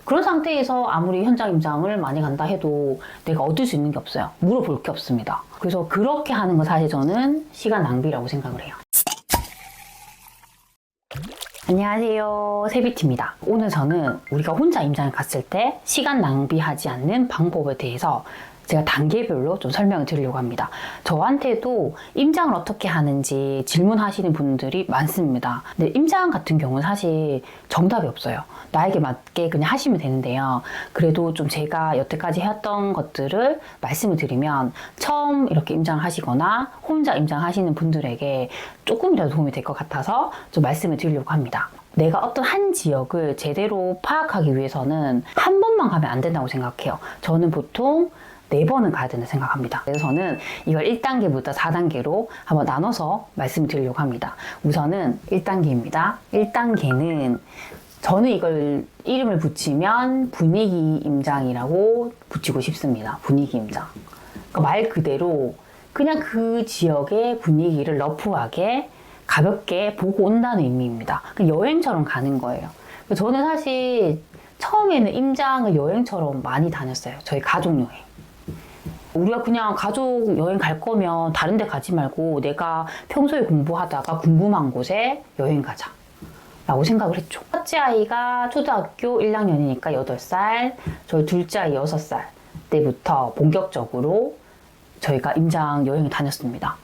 그런 상태에서 아무리 현장 임장을 많이 간다 해도 내가 얻을 수 있는 게 없어요. 물어볼 게 없습니다. 그래서 그렇게 하는 거 사실 저는 시간 낭비라고 생각을 해요. 안녕하세요, 세비티입니다. 오늘 저는 우리가 혼자 임장을 갔을 때 시간 낭비하지 않는 방법에 대해서 제가 단계별로 좀 설명을 드리려고 합니다. 저한테도 임장을 어떻게 하는지 질문하시는 분들이 많습니다. 근데 임장 같은 경우는 사실 정답이 없어요. 나에게 맞게 그냥 하시면 되는데요. 그래도 좀 제가 여태까지 해왔던 것들을 말씀을 드리면 처음 이렇게 임장을 하시거나 혼자 임장하시는 분들에게 조금이라도 도움이 될 것 같아서 좀 말씀을 드리려고 합니다. 내가 어떤 한 지역을 제대로 파악하기 위해서는 한 번만 가면 안 된다고 생각해요. 저는 보통 4번은 가야 된다 생각합니다. 그래서 저는 이걸 1단계부터 4단계로 한번 나눠서 말씀드리려고 합니다. 우선은 1단계입니다. 1단계는 저는 이걸 이름을 붙이면 분위기 임장이라고 붙이고 싶습니다. 분위기 임장. 그러니까 말 그대로 그냥 그 지역의 분위기를 러프하게 가볍게 보고 온다는 의미입니다. 여행처럼 가는 거예요. 저는 사실 처음에는 임장을 여행처럼 많이 다녔어요. 저희 가족 여행. 우리가 그냥 가족 여행 갈 거면 다른 데 가지 말고 내가 평소에 공부하다가 궁금한 곳에 여행 가자 라고 생각을 했죠. 첫째 아이가 초등학교 1학년이니까 8살, 저희 둘째 아이 6살 때부터 본격적으로 저희가 임장 여행을 다녔습니다.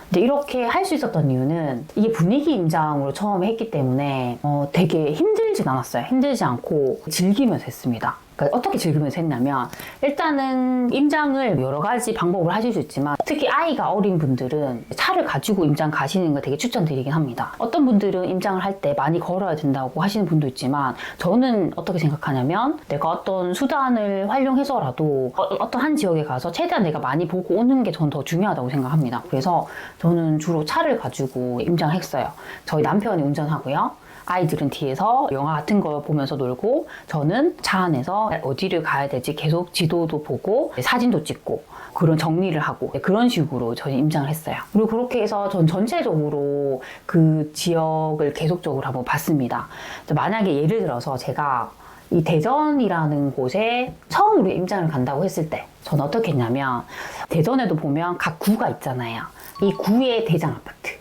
근데 이렇게 할 수 있었던 이유는 이게 분위기 임장으로 처음에 했기 때문에 되게 힘들진 않았어요. 힘들지 않고 즐기면서 했습니다. 그러니까 어떻게 즐기면서 했냐면 일단은 임장을 여러 가지 방법을 하실 수 있지만 특히 아이가 어린 분들은 차를 가지고 임장 가시는 걸 되게 추천드리긴 합니다. 어떤 분들은 임장을 할 때 많이 걸어야 된다고 하시는 분도 있지만 저는 어떻게 생각하냐면 내가 어떤 수단을 활용해서라도 어떤 한 지역에 가서 최대한 내가 많이 보고 오는 게 전 더 중요하다고 생각합니다. 그래서 저는 주로 차를 가지고 임장을 했어요. 저희 남편이 운전하고요. 아이들은 뒤에서 영화 같은 거 보면서 놀고 저는 차 안에서 어디를 가야 될지 계속 지도도 보고 사진도 찍고 그런 정리를 하고 그런 식으로 저는 임장을 했어요. 그리고 그렇게 해서 전 전체적으로 그 지역을 계속적으로 한번 봤습니다. 만약에 예를 들어서 제가 이 대전이라는 곳에 처음으로 임장을 간다고 했을 때 저는 어떻게 했냐면 대전에도 보면 각 구가 있잖아요. 이 구의 대장 아파트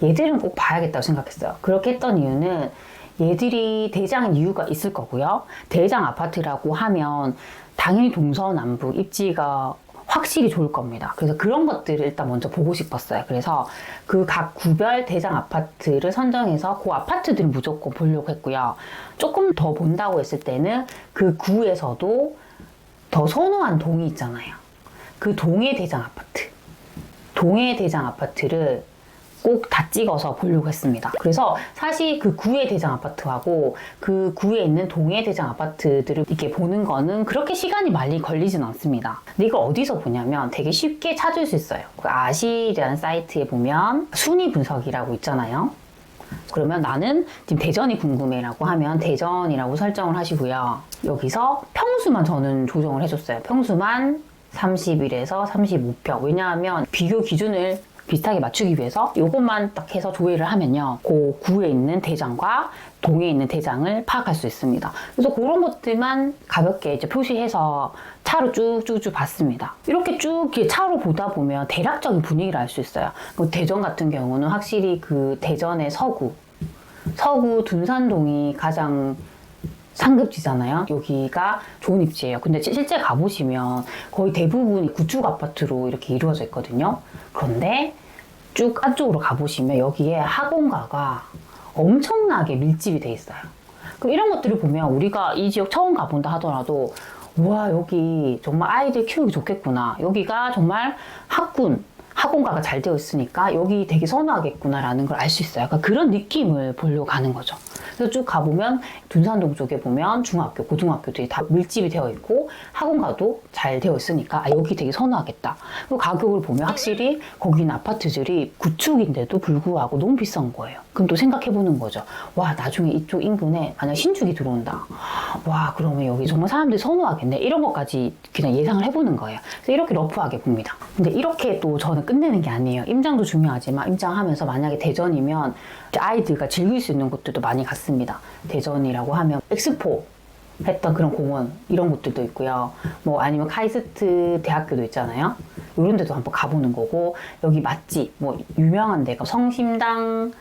얘들은 꼭 봐야겠다고 생각했어요. 그렇게 했던 이유는 얘들이 대장인 이유가 있을 거고요. 대장 아파트라고 하면 당연히 동서남북 입지가 확실히 좋을 겁니다. 그래서 그런 것들을 일단 먼저 보고 싶었어요. 그래서 그 각 구별 대장 아파트를 선정해서 그 아파트들을 무조건 보려고 했고요. 조금 더 본다고 했을 때는 그 구에서도 더 선호한 동이 있잖아요. 그 동의 대장 아파트. 동의 대장 아파트를 꼭 다 찍어서 보려고 했습니다. 그래서 사실 그 구의 대장 아파트하고 그 구에 있는 동의 대장 아파트들을 이렇게 보는 거는 그렇게 시간이 많이 걸리진 않습니다. 근데 이걸 어디서 보냐면 되게 쉽게 찾을 수 있어요. 그 아시라는 사이트에 보면 순위 분석이라고 있잖아요. 그러면 나는 지금 대전이 궁금해라고 하면 대전이라고 설정을 하시고요. 여기서 평수만 저는 조정을 해줬어요. 평수만 31에서 35평. 왜냐하면 비교 기준을 비슷하게 맞추기 위해서 이것만 딱 해서 조회를 하면요. 그 구에 있는 대장과 동에 있는 대장을 파악할 수 있습니다. 그래서 그런 것들만 가볍게 이제 표시해서 차로 쭉쭉쭉 봤습니다. 이렇게 쭉 차로 보다 보면 대략적인 분위기를 알 수 있어요. 뭐 대전 같은 경우는 확실히 그 대전의 서구 둔산동이 가장 상급지잖아요. 여기가 좋은 입지예요. 근데 실제 가보시면 거의 대부분이 구축 아파트로 이렇게 이루어져 있거든요. 그런데 쭉 안쪽으로 가보시면 여기에 학원가가 엄청나게 밀집이 돼 있어요. 그럼 이런 것들을 보면 우리가 이 지역 처음 가본다 하더라도 우와 여기 정말 아이들 키우기 좋겠구나. 여기가 정말 학원가가 잘 되어 있으니까 여기 되게 선호하겠구나라는 걸 알 수 있어요. 약간 그런 느낌을 보려고 가는 거죠. 그래서 쭉 가보면 둔산동 쪽에 보면 중학교, 고등학교들이 다 밀집이 되어 있고 학원가도 잘 되어 있으니까 여기 되게 선호하겠다. 그리고 가격을 보면 확실히 거기는 아파트들이 구축인데도 불구하고 너무 비싼 거예요. 그럼 또 생각해보는 거죠. 와 나중에 이쪽 인근에 만약 신축이 들어온다. 와 그러면 여기 정말 사람들이 선호하겠네. 이런 것까지 그냥 예상을 해보는 거예요. 그래서 이렇게 러프하게 봅니다. 근데 이렇게 또 저는 끝내는 게 아니에요. 임장도 중요하지만 임장하면서 만약에 대전이면 아이들과 즐길 수 있는 곳들도 많이 갔습니다. 대전이라고 하면 엑스포 했던 그런 공원 이런 곳들도 있고요. 뭐 아니면 카이스트 대학교도 있잖아요. 이런 데도 한번 가보는 거고, 여기 맛집 뭐 유명한 데가 성심당,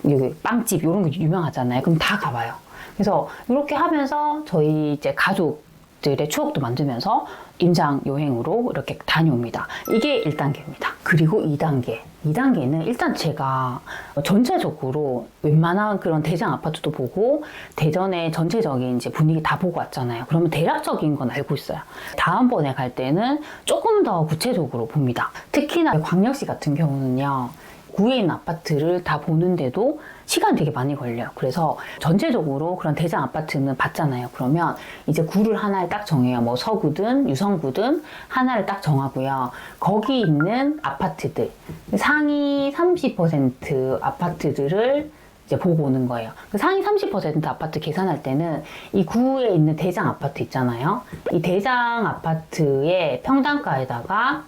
여기 빵집 이런 거 유명하잖아요. 그럼 다 가봐요. 그래서 이렇게 하면서 저희 이제 가족들의 추억도 만들면서 임장 여행으로 이렇게 다녀옵니다. 이게 1단계입니다. 그리고 2단계. 2단계는 일단 제가 전체적으로 웬만한 그런 대장 아파트도 보고 대전의 전체적인 이제 분위기 다 보고 왔잖아요. 그러면 대략적인 건 알고 있어요. 다음번에 갈 때는 조금 더 구체적으로 봅니다. 특히나 광역시 같은 경우는요, 구에 있는 아파트를 다 보는데도 시간이 되게 많이 걸려요. 그래서 전체적으로 그런 대장 아파트는 봤잖아요. 그러면 이제 구를 하나를 딱 정해요. 뭐 서구든 유성구든 하나를 딱 정하고요. 거기 있는 아파트들, 상위 30% 아파트들을 이제 보고 오는 거예요. 그 상위 30% 아파트 계산할 때는 이 구에 있는 대장 아파트 있잖아요. 이 대장 아파트의 평당가에다가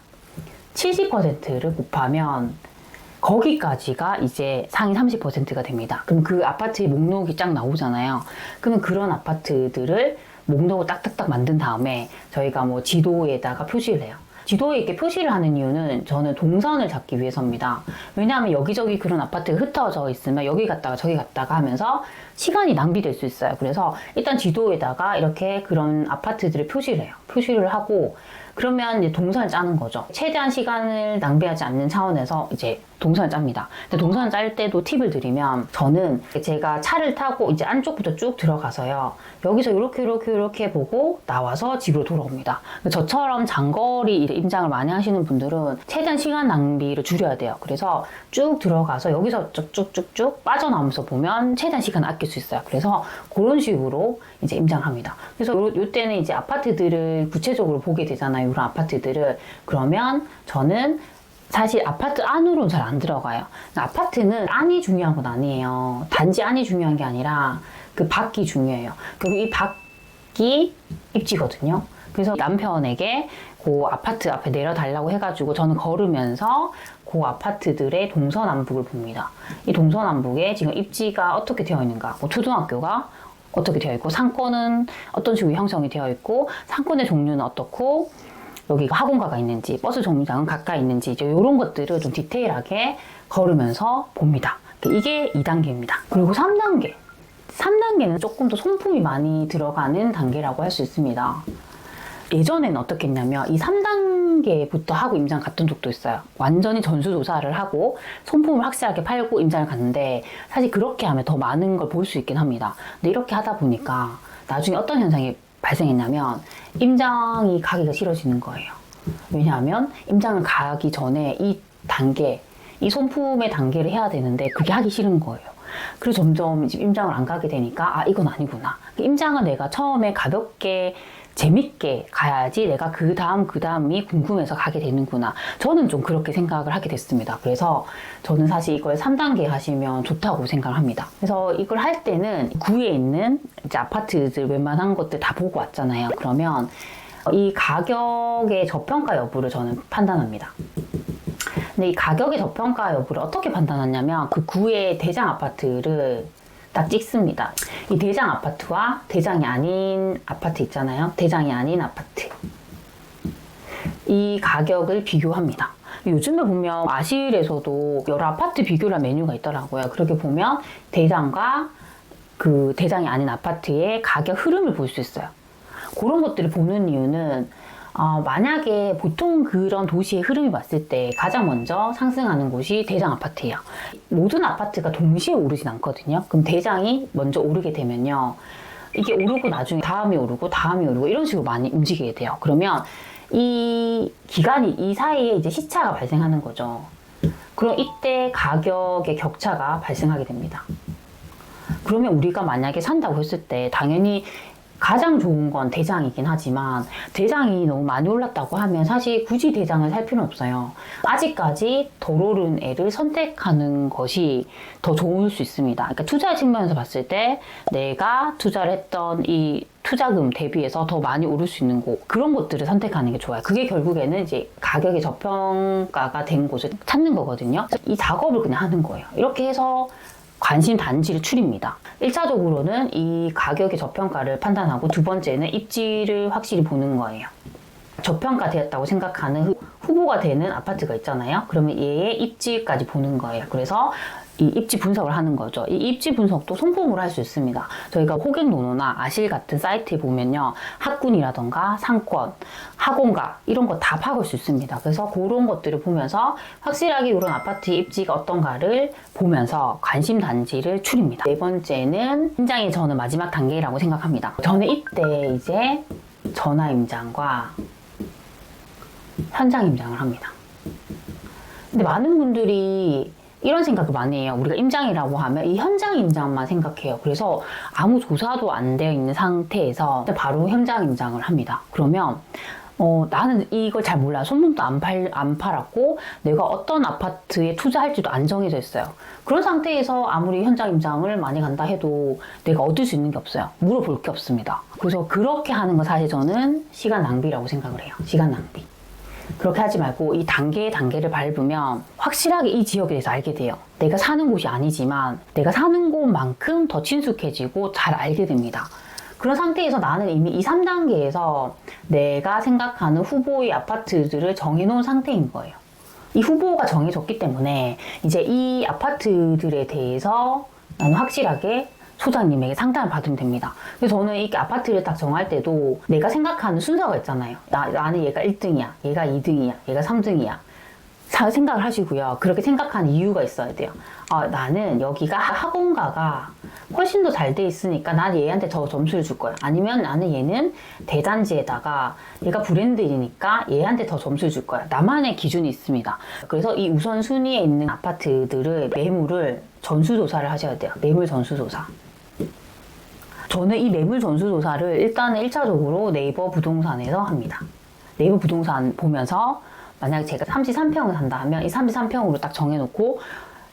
70%를 곱하면 거기까지가 이제 상위 30%가 됩니다. 그럼 그 아파트의 목록이 쫙 나오잖아요. 그러면 그런 아파트들을 목록을 딱딱딱 만든 다음에 저희가 뭐 지도에다가 표시를 해요. 지도에 이렇게 표시를 하는 이유는 저는 동선을 잡기 위해서입니다. 왜냐하면 여기저기 그런 아파트가 흩어져 있으면 여기 갔다가 저기 갔다가 하면서 시간이 낭비될 수 있어요. 그래서 일단 지도에다가 이렇게 그런 아파트들을 표시를 해요. 표시를 하고 그러면 이제 동선을 짜는 거죠. 최대한 시간을 낭비하지 않는 차원에서 이제 동선을 짭니다. 근데 동선을 짤 때도 팁을 드리면, 저는 제가 차를 타고 이제 안쪽부터 쭉 들어가서요, 여기서 이렇게 보고 나와서 집으로 돌아옵니다. 저처럼 장거리 임장을 많이 하시는 분들은 최대한 시간 낭비를 줄여야 돼요. 그래서 쭉 들어가서 여기서 쭉쭉쭉쭉 빠져나오면서 보면 최대한 시간을 아낄 수 있어요. 그래서 그런 식으로 이제 임장합니다. 그래서 요때는 이제 아파트들을 구체적으로 보게 되잖아요. 이런 아파트들을. 그러면 저는 사실 아파트 안으로는 잘 안 들어가요. 아파트는 안이 중요한 건 아니에요. 단지 안이 중요한 게 아니라 그 밖이 중요해요. 그리고 이 밖이 입지거든요. 그래서 남편에게 그 아파트 앞에 내려달라고 해가지고 저는 걸으면서 그 아파트들의 동서남북을 봅니다. 이 동서남북에 지금 입지가 어떻게 되어 있는가, 뭐 초등학교가 어떻게 되어 있고, 상권은 어떤 식으로 형성이 되어 있고, 상권의 종류는 어떻고, 여기가 학원가가 있는지, 버스 정류장은 가까이 있는지, 이제 이런 것들을 좀 디테일하게 걸으면서 봅니다. 이게 2단계입니다. 그리고 3단계. 3단계는 조금 더 손품이 많이 들어가는 단계라고 할 수 있습니다. 예전에는 어떻게 했냐면 이 3단계부터 하고 임장 갔던 적도 있어요. 완전히 전수조사를 하고 손품을 확실하게 팔고 임장을 갔는데, 사실 그렇게 하면 더 많은 걸 볼 수 있긴 합니다. 근데 이렇게 하다 보니까 나중에 어떤 현상이 발생했냐면 임장이 가기가 싫어지는 거예요. 왜냐하면 임장을 가기 전에 이 단계, 이 손품의 단계를 해야 되는데 그게 하기 싫은 거예요. 그래서 점점 임장을 안 가게 되니까, 아, 이건 아니구나. 임장은 내가 처음에 가볍게 재밌게 가야지 내가 그 다음이 궁금해서 가게 되는구나. 저는 좀 그렇게 생각을 하게 됐습니다. 그래서 저는 사실 이걸 3단계 하시면 좋다고 생각을 합니다. 그래서 이걸 할 때는 구에 있는 이제 아파트들 웬만한 것들 다 보고 왔잖아요. 그러면 이 가격의 저평가 여부를 저는 판단합니다. 근데 이 가격의 저평가 여부를 어떻게 판단하냐면, 그 구의 대장 아파트를 딱 찍습니다. 이 대장 아파트와 대장이 아닌 아파트 있잖아요. 대장이 아닌 아파트. 이 가격을 비교합니다. 요즘에 보면 아실에서도 여러 아파트 비교를 한 메뉴가 있더라고요. 그렇게 보면 대장과 그 대장이 아닌 아파트의 가격 흐름을 볼 수 있어요. 그런 것들을 보는 이유는, 만약에 보통 그런 도시의 흐름이 봤을 때 가장 먼저 상승하는 곳이 대장 아파트예요. 모든 아파트가 동시에 오르진 않거든요. 그럼 대장이 먼저 오르게 되면요, 이게 오르고 나중에 다음이 오르고 이런 식으로 많이 움직이게 돼요. 그러면 이 기간이, 이 사이에 이제 시차가 발생하는 거죠. 그럼 이때 가격의 격차가 발생하게 됩니다. 그러면 우리가 만약에 산다고 했을 때 당연히 가장 좋은 건 대장이긴 하지만, 대장이 너무 많이 올랐다고 하면 사실 굳이 대장을 살 필요는 없어요. 아직까지 덜 오른 애를 선택하는 것이 더 좋을 수 있습니다. 그러니까 투자 측면에서 봤을 때 내가 투자를 했던 이 투자금 대비해서 더 많이 오를 수 있는 곳, 그런 곳들을 선택하는 게 좋아요. 그게 결국에는 이제 가격의 저평가가 된 곳을 찾는 거거든요. 이 작업을 그냥 하는 거예요. 이렇게 해서 관심 단지를 추립니다. 1차적으로는 이 가격의 저평가를 판단하고 두 번째는 입지를 확실히 보는 거예요. 저평가되었다고 생각하는 후보가 되는 아파트가 있잖아요. 그러면 얘의 입지까지 보는 거예요. 그래서 이 입지 분석을 하는 거죠. 이 입지 분석도 손품으로 할 수 있습니다. 저희가 호갱노노나 아실 같은 사이트에 보면요. 학군이라던가 상권, 학원가 이런 거 다 파볼 수 있습니다. 그래서 그런 것들을 보면서 확실하게 이런 아파트의 입지가 어떤가를 보면서 관심 단지를 추립니다. 네 번째는 임장이 저는 마지막 단계라고 생각합니다. 저는 이때 이제 전화 임장과 현장 임장을 합니다. 근데 많은 분들이 이런 생각을 많이 해요. 우리가 임장이라고 하면 이 현장 임장만 생각해요. 그래서 아무 조사도 안 되어 있는 상태에서 바로 현장 임장을 합니다. 그러면 나는 이걸 잘 몰라요. 손품도 안 팔았고 내가 어떤 아파트에 투자할지도 안 정해져 있어요. 그런 상태에서 아무리 현장 임장을 많이 간다 해도 내가 얻을 수 있는 게 없어요. 물어볼 게 없습니다. 그래서 그렇게 하는 거 사실 저는 시간 낭비라고 생각을 해요. 시간 낭비. 그렇게 하지 말고 이 단계를 밟으면 확실하게 이 지역에 대해서 알게 돼요. 내가 사는 곳이 아니지만 내가 사는 곳만큼 더 친숙해지고 잘 알게 됩니다. 그런 상태에서 나는 이미 이 3단계에서 내가 생각하는 후보의 아파트들을 정해놓은 상태인 거예요. 이 후보가 정해졌기 때문에 이제 이 아파트들에 대해서 나는 확실하게 소장님에게 상담을 받으면 됩니다. 그래서 저는 이 아파트를 딱 정할 때도 내가 생각하는 순서가 있잖아요. 나는 얘가 1등이야, 얘가 2등이야, 얘가 3등이야. 생각을 하시고요. 그렇게 생각하는 이유가 있어야 돼요. 나는 여기가 학원가가 훨씬 더 잘 돼 있으니까 난 얘한테 더 점수를 줄 거야. 아니면 나는 얘는 대단지에다가 얘가 브랜드이니까 얘한테 더 점수를 줄 거야. 나만의 기준이 있습니다. 그래서 이 우선순위에 있는 아파트들의 매물을 전수조사를 하셔야 돼요. 매물 전수조사. 저는 이 매물 전수조사를 일단은 1차적으로 네이버 부동산에서 합니다. 네이버 부동산 보면서 만약에 제가 33평을 산다 하면 이 33평으로 딱 정해놓고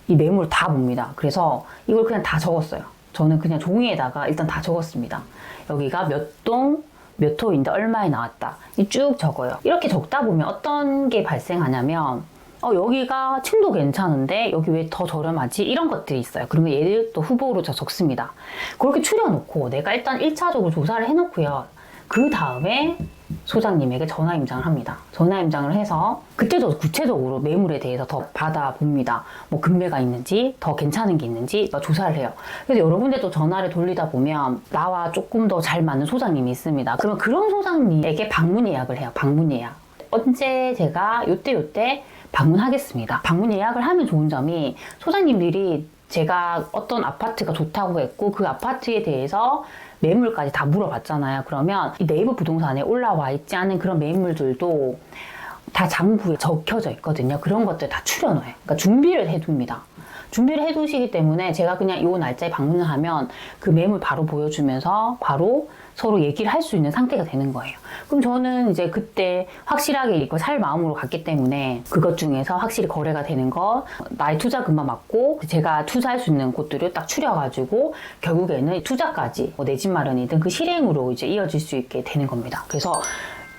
이 매물을 다 봅니다. 그래서 이걸 그냥 다 적었어요. 저는 그냥 종이에다가 일단 다 적었습니다. 여기가 몇 동, 몇 호인데 얼마에 나왔다. 쭉 적어요. 이렇게 적다 보면 어떤 게 발생하냐면 여기가 층도 괜찮은데 여기 왜 더 저렴하지? 이런 것들이 있어요. 그러면 얘를 또 후보로 적습니다. 그렇게 추려놓고 내가 일단 1차적으로 조사를 해놓고요. 그 다음에 소장님에게 전화 임장을 합니다. 전화 임장을 해서 그때 저 구체적으로 매물에 대해서 더 받아봅니다. 뭐 금매가 있는지 더 괜찮은 게 있는지 조사를 해요. 그래서 여러 군데 또 전화를 돌리다 보면 나와 조금 더 잘 맞는 소장님이 있습니다. 그러면 그런 소장님에게 방문 예약을 해요. 방문 예약. 언제 제가 요때 방문하겠습니다. 방문 예약을 하면 좋은 점이 소장님들이 제가 어떤 아파트가 좋다고 했고 그 아파트에 대해서 매물까지 다 물어봤잖아요. 그러면 이 네이버 부동산에 올라와 있지 않은 그런 매물들도 다 장부에 적혀져 있거든요. 그런 것들 다 추려놓아요. 그러니까 준비를 해둡니다. 준비를 해두시기 때문에 제가 그냥 이 날짜에 방문을 하면 그 매물 바로 보여주면서 바로 서로 얘기를 할 수 있는 상태가 되는 거예요. 그럼 저는 이제 그때 확실하게 이거 살 마음으로 갔기 때문에 그것 중에서 확실히 거래가 되는 거, 나의 투자금만 맞고 제가 투자할 수 있는 곳들을 딱 추려가지고 결국에는 투자까지 내 집 마련이든 그 실행으로 이제 이어질 수 있게 되는 겁니다. 그래서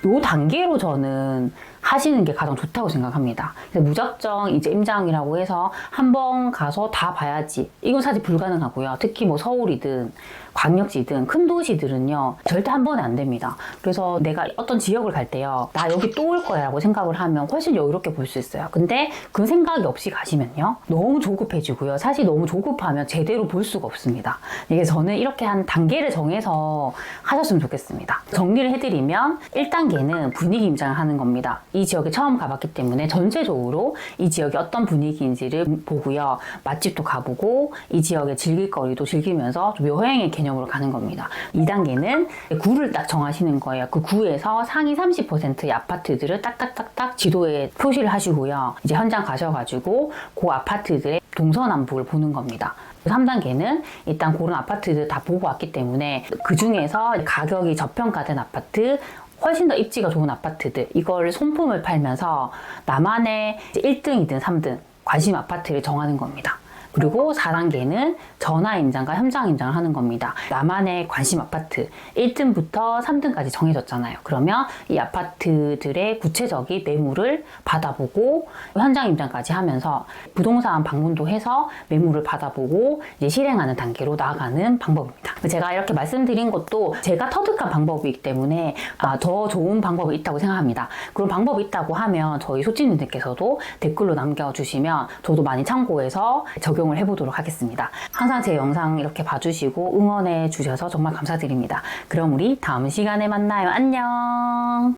요 단계로 저는 하시는 게 가장 좋다고 생각합니다. 무작정 이제 임장이라고 해서 한번 가서 다 봐야지. 이건 사실 불가능하고요. 특히 뭐 서울이든 광역시든 큰 도시들은요. 절대 한 번에 안 됩니다. 그래서 내가 어떤 지역을 갈 때요. 나 여기 또 올 거야 라고 생각을 하면 훨씬 여유롭게 볼 수 있어요. 근데 그 생각이 없이 가시면요. 너무 조급해지고요. 사실 너무 조급하면 제대로 볼 수가 없습니다. 이게 저는 이렇게 한 단계를 정해서 하셨으면 좋겠습니다. 정리를 해드리면 1단계는 분위기 임장을 하는 겁니다. 이 지역에 처음 가봤기 때문에 전체적으로 이 지역이 어떤 분위기인지를 보고요. 맛집도 가보고 이 지역의 즐길거리도 즐기면서 좀 여행의 개념으로 가는 겁니다. 2단계는 구를 딱 정하시는 거예요. 그 구에서 상위 30%의 아파트들을 딱딱딱딱 지도에 표시를 하시고요. 이제 현장 가셔가지고 그 아파트들의 동서남북을 보는 겁니다. 3단계는 일단 그런 아파트들 다 보고 왔기 때문에 그 중에서 가격이 저평가된 아파트, 훨씬 더 입지가 좋은 아파트들, 이걸 손품을 팔면서 나만의 1등이든 3등 관심 아파트를 정하는 겁니다. 그리고 4단계는 전화 임장과 현장 임장을 하는 겁니다. 나만의 관심 아파트 1등부터 3등까지 정해졌잖아요. 그러면 이 아파트들의 구체적인 매물을 받아보고 현장 임장까지 하면서 부동산 방문도 해서 매물을 받아보고 이제 실행하는 단계로 나아가는 방법입니다. 제가 이렇게 말씀드린 것도 제가 터득한 방법이기 때문에 더 좋은 방법이 있다고 생각합니다. 그런 방법이 있다고 하면 저희 소집님들께서도 댓글로 남겨주시면 저도 많이 참고해서 적용을 해보도록 하겠습니다. 항상 제 영상 이렇게 봐주시고 응원해 주셔서 정말 감사드립니다. 그럼 우리 다음 시간에 만나요. 안녕.